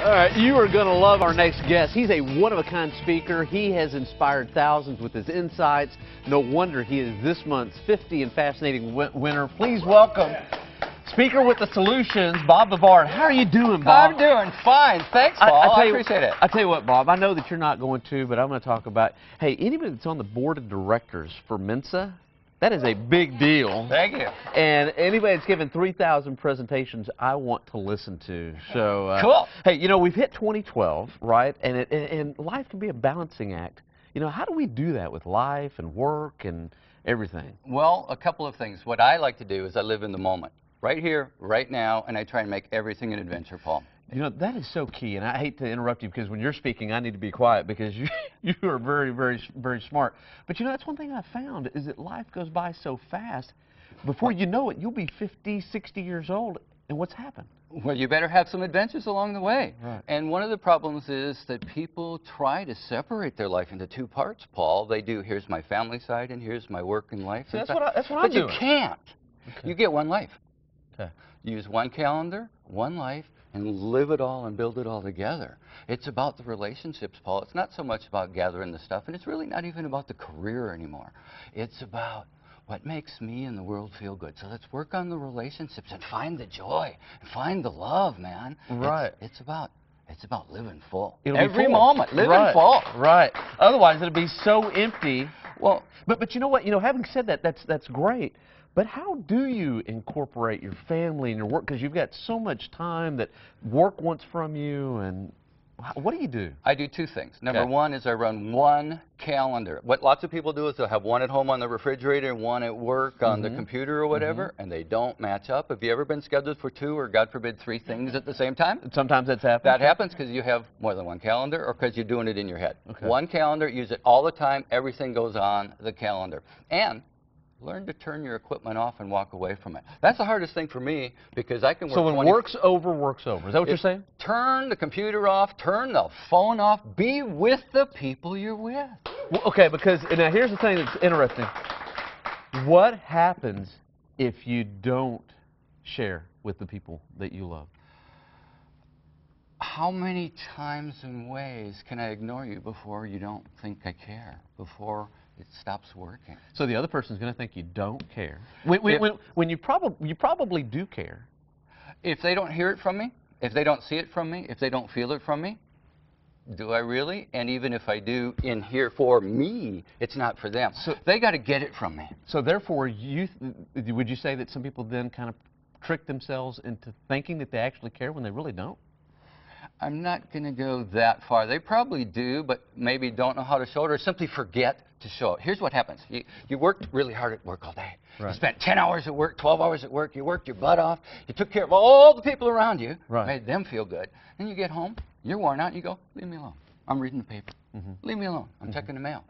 All right, you are going to love our next guest. He's a one-of-a-kind speaker. He has inspired thousands with his insights. No wonder he is this month's 50 and Fascinating winner. Please welcome Speaker with the Solutions, Bob Bevard. How are you doing, Bob? I'm doing fine. Thanks, Paul. I appreciate it. I tell you what, Bob, I know that you're not going to, but I'm going to talk about, hey, anybody that's on the board of directors for Mensa, that is a big deal. Thank you. And anybody that's given 3,000 presentations, I want to listen to. So, cool. Hey, you know, we've hit 2012, right? And life can be a balancing act. You know, how do we do that with life and work and everything? Well, a couple of things. What I like to do is I live in the moment, right here, right now, and I try and make everything an adventure, Paul. You know, that is so key, and I hate to interrupt you because when you're speaking, I need to be quiet because you are very, very, very smart. But you know, that's one thing I found is that life goes by so fast. Before you know it, you'll be 50, 60 years old, and what's happened? Well, you better have some adventures along the way. Right. And one of the problems is that people try to separate their life into two parts, Paul. They do, here's my family side, and here's my work and life. See, that's what I'm doing. doing. But you can't. Okay. You get one life. Okay. Use one calendar, one life, and live it all and build it all together. It's about the relationships, Paul. It's not so much about gathering the stuff, and it's really not even about the career anymore. It's about what makes me and the world feel good. So let's work on the relationships and find the joy, and find the love, man. Right. It's about living full. Every moment, living right. full. Right. Otherwise, it'll be so empty. Well, but you know what? You know, having said that, that's great. But how do you incorporate your family and your work? Because you've got so much time that work wants from you, and what do you do? I do two things. Number one is I run one calendar. What lots of people do is they'll have one at home on the refrigerator and one at work on the computer or whatever, and they don't match up. Have you ever been scheduled for two or, God forbid, three things at the same time? Sometimes that's happened. That happens because you have more than one calendar or because you're doing it in your head. Okay. One calendar, use it all the time. Everything goes on the calendar. And learn to turn your equipment off and walk away from it. That's the hardest thing for me because I can work. So when work's over, work's over. Is that what you're saying? Turn the computer off, turn the phone off, be with the people you're with. Well, okay, because now here's the thing that's interesting. What happens if you don't share with the people that you love? How many times and ways can I ignore you before you don't think I care? Before it stops working. So the other person's going to think you don't care. When you probably do care. If they don't hear it from me, if they don't see it from me, if they don't feel it from me, do I really? And even if I do in here for me, it's not for them. So they got to get it from me. So therefore, would you say that some people then kind of trick themselves into thinking that they actually care when they really don't? I'm not going to go that far. They probably do, but maybe don't know how to show it or simply forget to show it. Here's what happens. You worked really hard at work all day. Right. You spent 10 hours at work, 12 hours at work. You worked your butt off. You took care of all the people around you. Right. Made them feel good. Then you get home. You're worn out. You go, leave me alone. I'm reading the paper. Leave me alone. I'm checking the mail.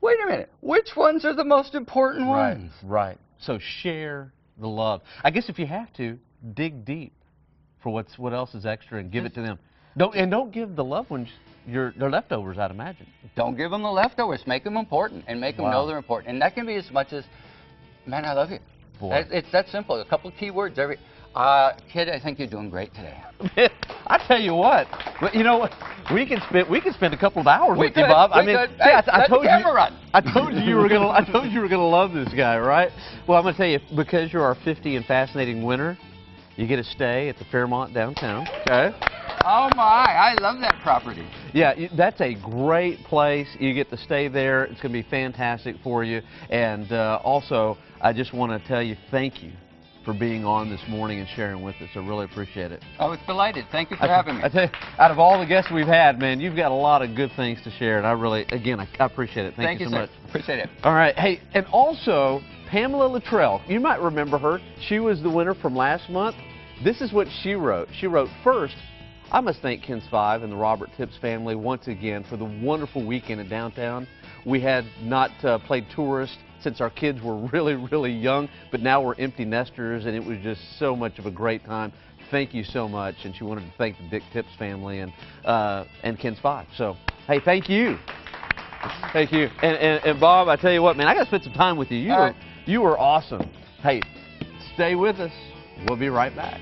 Wait a minute. Which ones are the most important ones? Right. So share the love. I guess if you have to, dig deep for what else is extra and give it to them. Don't give the loved ones their leftovers, I'd imagine. Don't give them the leftovers. Make them important and make them know they're important. And that can be as much as, man, I love you. Boy. It's that simple. A couple of key words every. Kid, I think you're doing great today. I tell you what, you know, we can spend a couple of hours with you, Bob. I told you you were gonna love this guy, right? Well, I'm gonna tell you, because you're our 50 and Fascinating winner, you get a stay at the Fairmont downtown. Okay. Oh my, I love that property. Yeah, that's a great place. You get to stay there. It's going to be fantastic for you. And also, I just want to tell you thank you for being on this morning and sharing with us. I really appreciate it. I was delighted. Thank you for having me. I tell you, out of all the guests we've had, man, you've got a lot of good things to share. And I really, again, I appreciate it. Thank you so much. Appreciate it. All right. Hey, and also, Pamela Luttrell, you might remember her. She was the winner from last month. This is what she wrote. She wrote, first, I must thank kens5 and the Robert Tips family once again for the wonderful weekend in downtown. We had not played tourist since our kids were really, really young, but now we're empty nesters, and it was just so much of a great time. Thank you so much. And she wanted to thank the Dick Tips family and kens5. So, hey, thank you. Thank you. And Bob, I tell you what, man, I got to spend some time with you. You were awesome. Hey, stay with us. We'll be right back.